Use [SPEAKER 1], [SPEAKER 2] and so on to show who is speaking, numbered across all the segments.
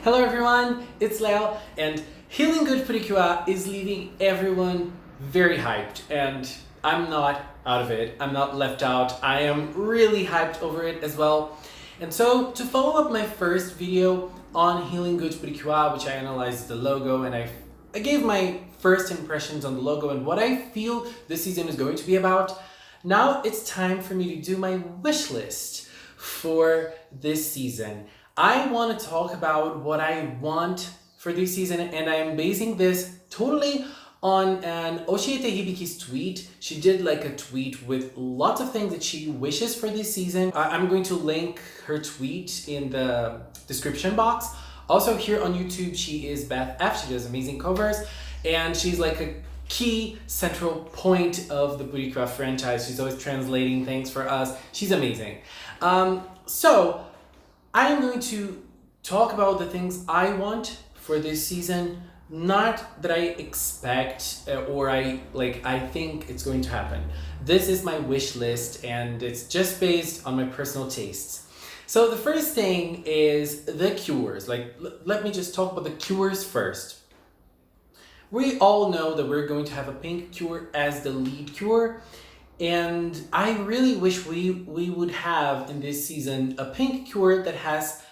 [SPEAKER 1] Hello everyone, it's Leo, and Healing Good PreCure is leaving everyone very hyped, and I'm not out of it. I'm not left out. I am really hyped over it as well. And so to follow up my first video on Healing Good PreCure, which I analyzed the logo and I gave my first impressions on the logo and what I feel this season is going to be about, now it's time for me to do my wish list for this season. I want to talk about what I want for this season, and I am basing this totally on an Oshiete Hibiki's tweet. She did like a tweet with lots of things that she wishes for this season. I'm going to link her tweet in the description box. Also here on YouTube, she is Beth F. She does amazing covers, and she's like a key central point of the PreCure franchise. She's always translating things for us. She's amazing. So I am going to talk about the things I want for this season, not that I expect or I think it's going to happen. This is my wish list and it's just based on my personal tastes. So the first thing is the cures. Let me just talk about the cures first. We all know that we're going to have a pink cure as the lead cure. And I really wish we would have in this season a pink cure that has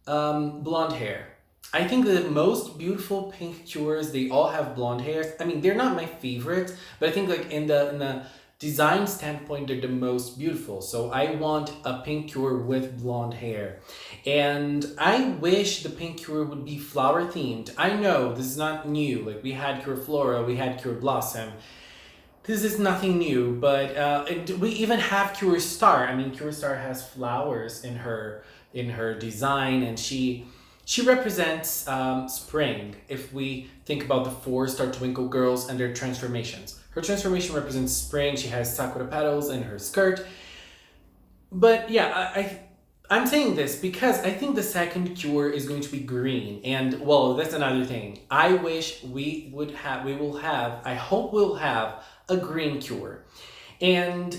[SPEAKER 1] blonde hair. I think the most beautiful pink cures, they all have blonde hair. I mean, they're not my favorite, but I think like in the design standpoint, they're the most beautiful. So I want a pink cure with blonde hair. And I wish the pink cure would be flower themed. I know this is not new. Like we had Cure Flora, we had Cure Blossom. This is nothing new, but we even have Cure Star. I mean, Cure Star has flowers in her design, and she represents spring. If we think about the 4 Star Twinkle girls and their transformations, her transformation represents spring. She has sakura petals in her skirt. But yeah, I'm saying this because I think the second cure is going to be green, and well, that's another thing. I wish I hope we'll have a green cure. And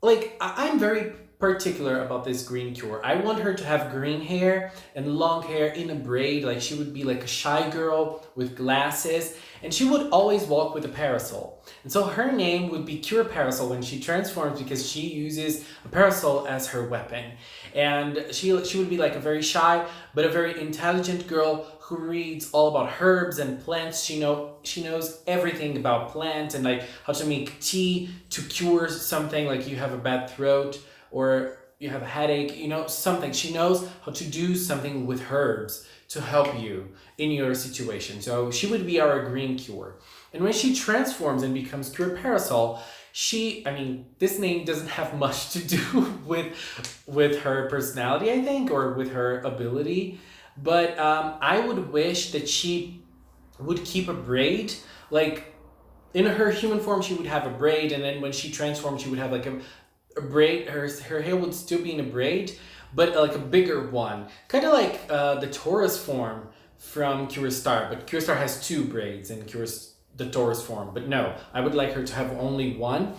[SPEAKER 1] like, I'm very particular about this green cure. I want her to have green hair and long hair in a braid. Like she would be like a shy girl with glasses, and she would always walk with a parasol. And so her name would be Cure Parasol when she transforms, because she uses a parasol as her weapon. And she would be like a very shy but a very intelligent girl who reads all about herbs and plants. She knows everything about plants and like how to make tea to cure something, like you have a bad throat or you have a headache, something. She knows how to do something with herbs to help you in your situation. So she would be our green cure. And when she transforms and becomes Cure Parasol, this name doesn't have much to do with her personality, I think, or with her ability. But I would wish that she would keep a braid. Like in her human form, she would have a braid, and then when she transformed, she would have like a braid. Her hair would still be in a braid, but like a bigger one, kind of like the Taurus form from Cure Star. But Cure Star has 2 braids in the Taurus form. But no, I would like her to have only one,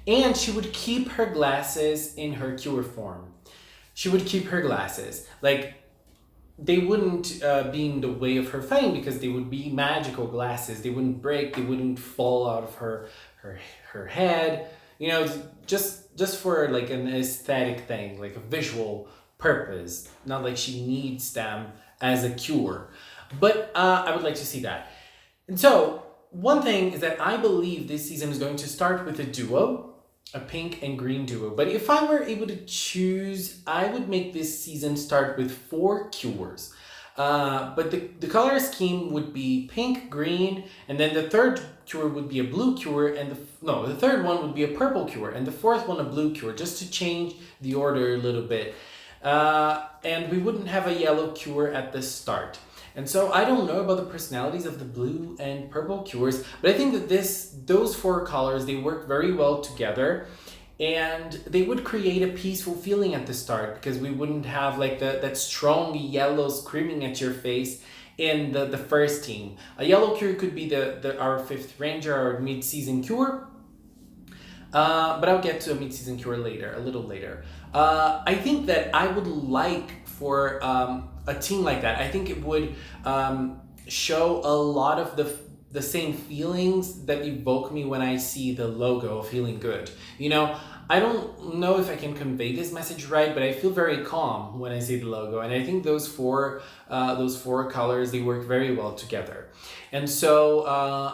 [SPEAKER 1] and she would keep her glasses in her cure form. She would keep her glasses. Like, they wouldn't be in the way of her fame because they would be magical glasses. They wouldn't break. They wouldn't fall out of her head. Just for like an aesthetic thing, like a visual purpose. Not like she needs them as a cure. But I would like to see that. And so one thing is that I believe this season is going to start with a duo, a pink and green duo. But if I were able to choose, I would make this season start with 4 cures. But the color scheme would be pink, green, and then the third cure would be a blue cure, and the third one would be a purple cure, and the fourth one a blue cure, just to change the order a little bit. And we wouldn't have a yellow cure at the start. And so I don't know about the personalities of the blue and purple cures, but I think that those 4 colors, they work very well together, and they would create a peaceful feeling at the start, because we wouldn't have like that strong yellow screaming at your face in the first team. A yellow cure could be our 5th ranger, our MidSeason Cure. But I'll get to a MidSeason Cure later, a little later. I think that I would like for a team like that. I think it would show a lot of the same feelings that evoke me when I see the logo of Healing Good. You know, I don't know if I can convey this message right, but I feel very calm when I see the logo, and I think those four colors, they work very well together. And so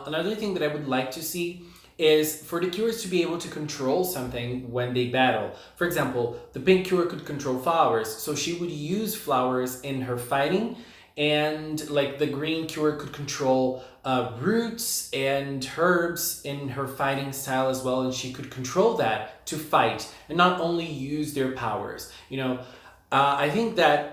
[SPEAKER 1] another thing that I would like to see is for the Cures to be able to control something when they battle. For example, the pink Cure could control flowers, so she would use flowers in her fighting, and like the green Cure could control roots and herbs in her fighting style as well, and she could control that to fight and not only use their powers. You know, I think that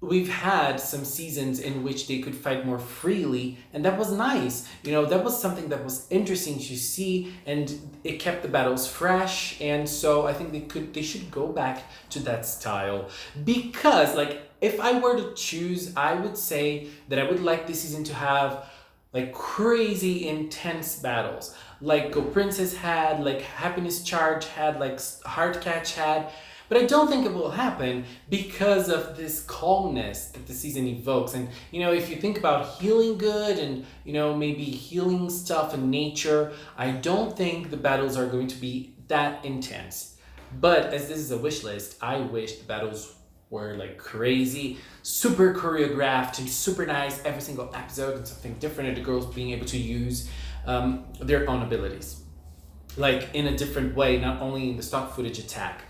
[SPEAKER 1] we've had some seasons in which they could fight more freely, and that was nice. You know, that was something that was interesting to see, and it kept the battles fresh. And so I think they should go back to that style, because like if I were to choose, I would say that I would like this season to have like crazy intense battles, like Go Princess had, like Happiness Charge had, like Heart Catch had. But I don't think it will happen because of this calmness that the season evokes. And, you know, if you think about Healing Good and, you know, maybe healing stuff in nature, I don't think the battles are going to be that intense. But as this is a wish list, I wish the battles were like crazy, super choreographed and super nice every single episode, and something different, and the girls being able to use their own abilities, like in a different way, not only in the stock footage attack.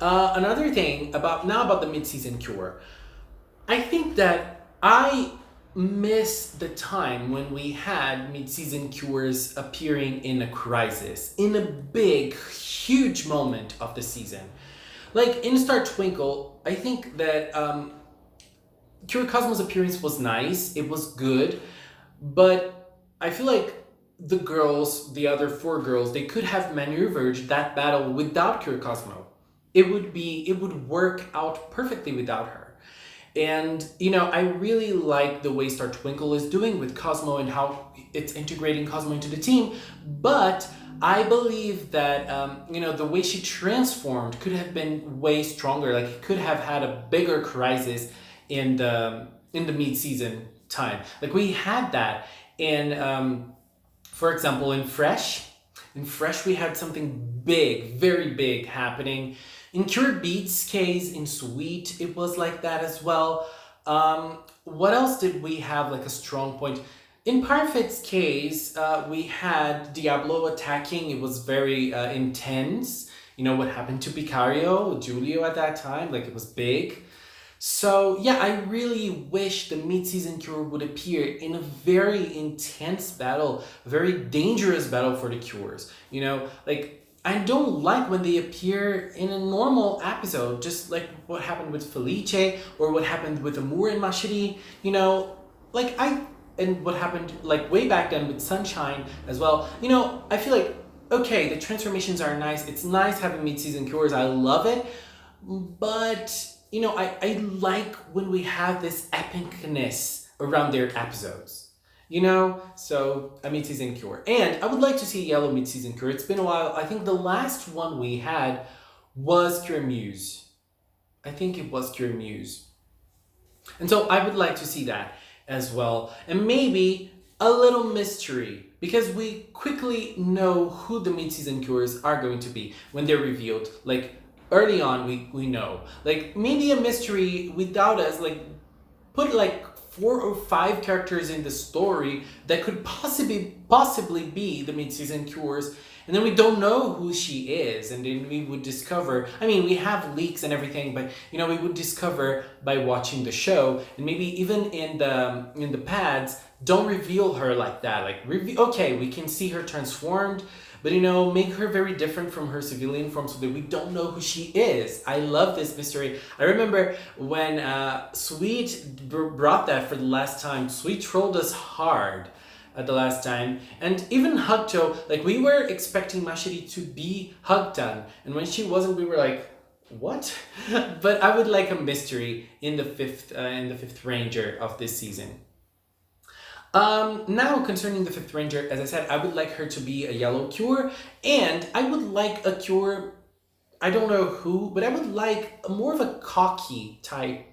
[SPEAKER 1] Another thing about the mid-season cure, I think that I miss the time when we had mid-season cures appearing in a crisis, in a big, huge moment of the season. Like in Star Twinkle, I think that Cure Cosmo's appearance was nice, it was good, but I feel like the girls, the other four girls, they could have maneuvered that battle without Cure Cosmo. It would work out perfectly without her. And, you know, I really like the way Star Twinkle is doing with Cosmo and how it's integrating Cosmo into the team. But I believe that, you know, the way she transformed could have been way stronger. Like, it could have had a bigger crisis in the mid-season time. Like, we had that in, for example, in Fresh. In Fresh, we had something big, very big happening. In Cure Beats' case, in Sweet, it was like that as well. What else did we have like a strong point? In Parfait's case, we had Diablo attacking. It was very intense. You know what happened to Picario, Julio at that time, like it was big. So yeah, I really wish the mid-season cure would appear in a very intense battle, a very dangerous battle for the cures. You know, like I don't like when they appear in a normal episode, just like what happened with Felice or what happened with Amour and Mashiri. You know, like and what happened like way back then with Sunshine as well. You know, I feel like, okay, the transformations are nice. It's nice having mid-season cures. I love it. But, you know, I like when we have this epicness around their episodes. You know, so a mid-season cure. And I would like to see a yellow mid-season cure. It's been a while. I think the last one we had was Cure Muse. I think it was Cure Muse. And so I would like to see that as well. And maybe a little mystery, because we quickly know who the mid-season cures are going to be when they're revealed. Like early on, we know. Like maybe a mystery without us, like put like 4 or 5 characters in the story that could possibly be the mid-season cures, and then we don't know who she is, and then we would discover. I mean, we have leaks and everything, but you know, we would discover by watching the show, and maybe even in the pads, don't reveal her like that. Like, okay, we can see her transformed, but you know, make her very different from her civilian form so that we don't know who she is. I love this mystery. I remember when Sweet brought that for the last time. Sweet trolled us hard at the last time. And even Hugto, like we were expecting Mashiri to be Hugtan. And when she wasn't, we were like, what? But I would like a mystery in the fifth Ranger of this season. Now concerning the 5th Ranger, as I said, I would like her to be a yellow cure, and I would like a cure, I don't know who, but I would like more of a cocky type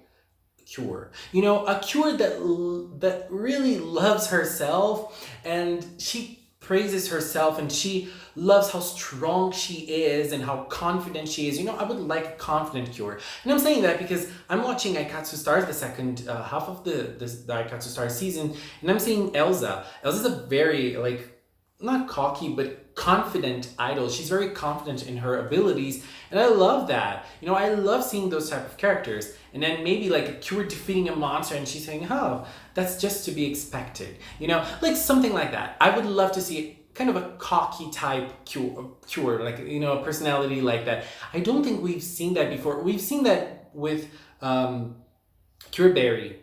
[SPEAKER 1] Cure. You know, a Cure that really loves herself, and she praises herself, and she loves how strong she is and how confident she is. You know, I would like a confident Cure. And I'm saying that because I'm watching Aikatsu Stars, the second half of the Aikatsu Stars season, and I'm seeing Elsa. Elsa's a very, like, not cocky, but confident idol. She's very confident in her abilities, and I love that. You know, I love seeing those type of characters. And then maybe like a Cure defeating a monster and she's saying, oh, that's just to be expected. You know, like something like that. I would love to see kind of a cocky type Cure, like, you know, a personality like that. I don't think we've seen that before. We've seen that with Cure Berry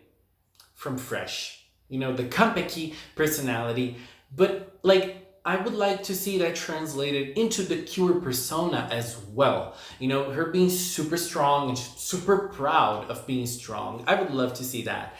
[SPEAKER 1] from Fresh. You know, the Kampeki personality. But like, I would like to see that translated into the Cure persona as well. You know, her being super strong and super proud of being strong. I would love to see that.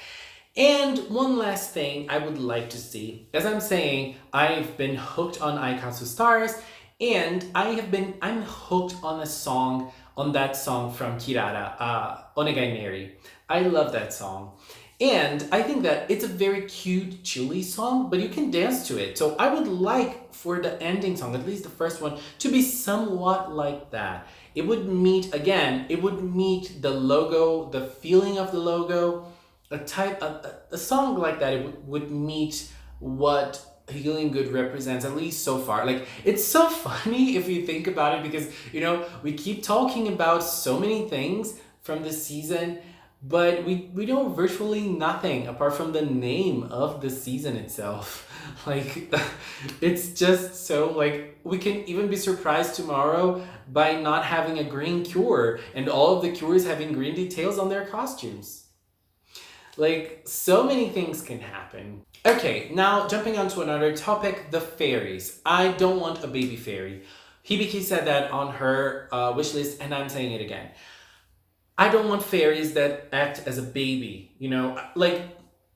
[SPEAKER 1] And one last thing I would like to see, as I'm saying, I've been hooked on Aikatsu Stars, and I'm hooked on that song from Kirara, Onegai Mary. I love that song. And I think that it's a very cute, chilly song, but you can dance to it. So I would like for the ending song, at least the first one, to be somewhat like that. It would meet the logo, the feeling of the logo, a song like that. It would meet what Healing Good represents, at least so far. Like, it's so funny if you think about it, because, you know, we keep talking about so many things from this season, but we know virtually nothing apart from the name of the season itself. Like, it's just so, like, we can even be surprised tomorrow by not having a green Cure and all of the Cures having green details on their costumes. Like, so many things can happen. Okay, now jumping on to another topic, the fairies. I don't want a baby fairy. Hibiki said that on her wish list, and I'm saying it again. I don't want fairies that act as a baby, you know? Like,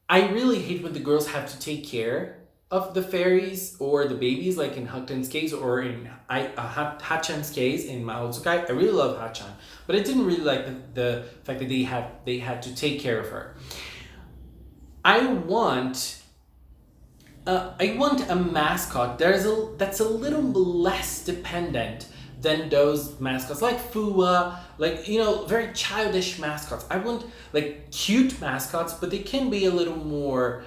[SPEAKER 1] I really hate when the girls have to take care of the fairies or the babies, like in Hakten's case, or in Hachan's case in Mahotsukai. I really love Hachan, but I didn't really like the fact that they had to take care of her. I want a mascot that's a little less dependent than those mascots like Fua, like, you know, very childish mascots. I want like cute mascots, but they can be a little more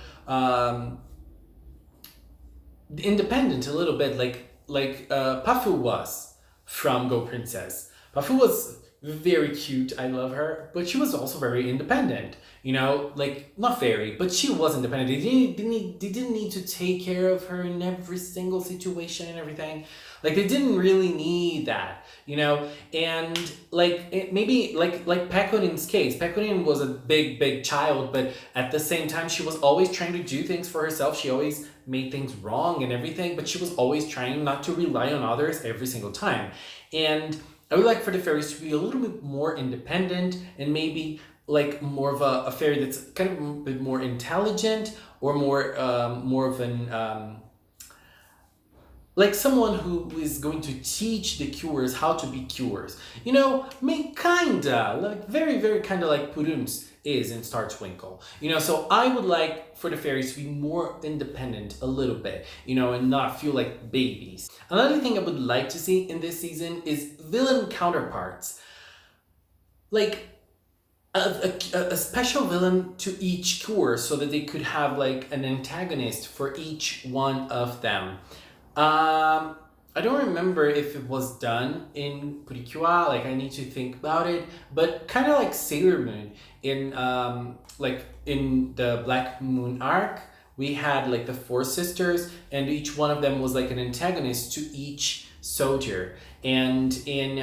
[SPEAKER 1] independent a little bit, like Pafu was from Go Princess. Pafu was very cute, I love her, but she was also very independent, you know, like, not very, but she was independent. They didn't need to take care of her in every single situation and everything. Like, they didn't really need that, you know. And like, maybe like Pekonin's case, Pekonin was a big child, but at the same time she was always trying to do things for herself. She always made things wrong and everything, but she was always trying not to rely on others every single time. And I would like for the fairies to be a little bit more independent, and maybe like more of a fairy that's kind of a bit more intelligent, or more of an like someone who is going to teach the Cures how to be Cures. You know, kinda like very kinda like Purums is in Star Twinkle. You know, so I would like for the fairies to be more independent a little bit, you know, and not feel like babies. Another thing I would like to see in this season is villain counterparts. Like a special villain to each Cure, so that they could have like an antagonist for each one of them. I don't remember if it was done in PreCure, like I need to think about it, but kind of like Sailor Moon in like in the Black Moon arc, we had like the 4 sisters, and each one of them was like an antagonist to each soldier. And in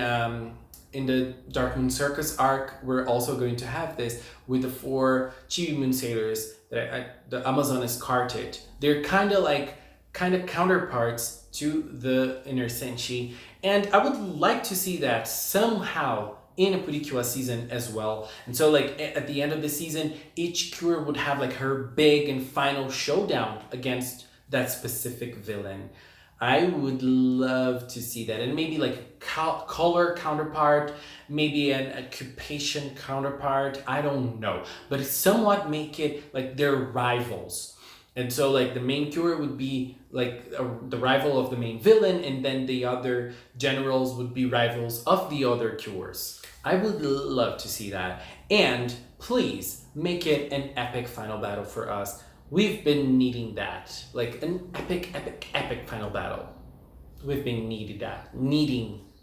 [SPEAKER 1] the Dark Moon Circus arc, we're also going to have this with the 4 Chibi Moon sailors, the Amazonas Quartet. They're kind of counterparts to the Inner Senshi, and I would like to see that somehow in a PreCure season as well. And so like at the end of the season, each Cure would have like her big and final showdown against that specific villain. I would love to see that. And maybe like color counterpart, maybe an occupation counterpart. I don't know. But somewhat make it like they're rivals. And so like the main cure would be like the rival of the main villain, and then the other generals would be rivals of the other cures. I would love to see that. And please make it an epic final battle for us. We've been needing that. Like an epic final battle. We've been needing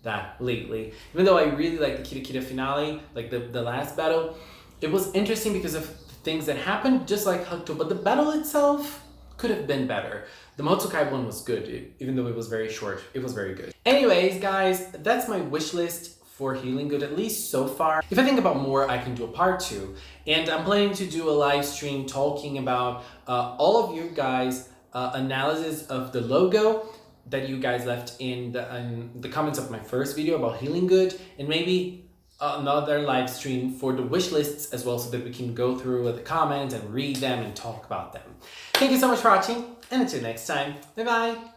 [SPEAKER 1] that lately. Even though I really like the Kita Kita finale, like the last battle, it was interesting because of things that happened, just like Hakuto, but the battle itself could have been better. The Motsukai one was good, even though it was very short. It was very good. Anyways, guys, that's my wish list for Healing Good, at least so far. If I think about more, I can do a part 2. And I'm planning to do a live stream talking about all of you guys' analysis of the logo that you guys left in the comments of my first video about Healing Good, and maybe another live stream for the wish lists as well, so that we can go through the comments and read them and talk about them. Thank you so much for watching, and until next time, bye bye!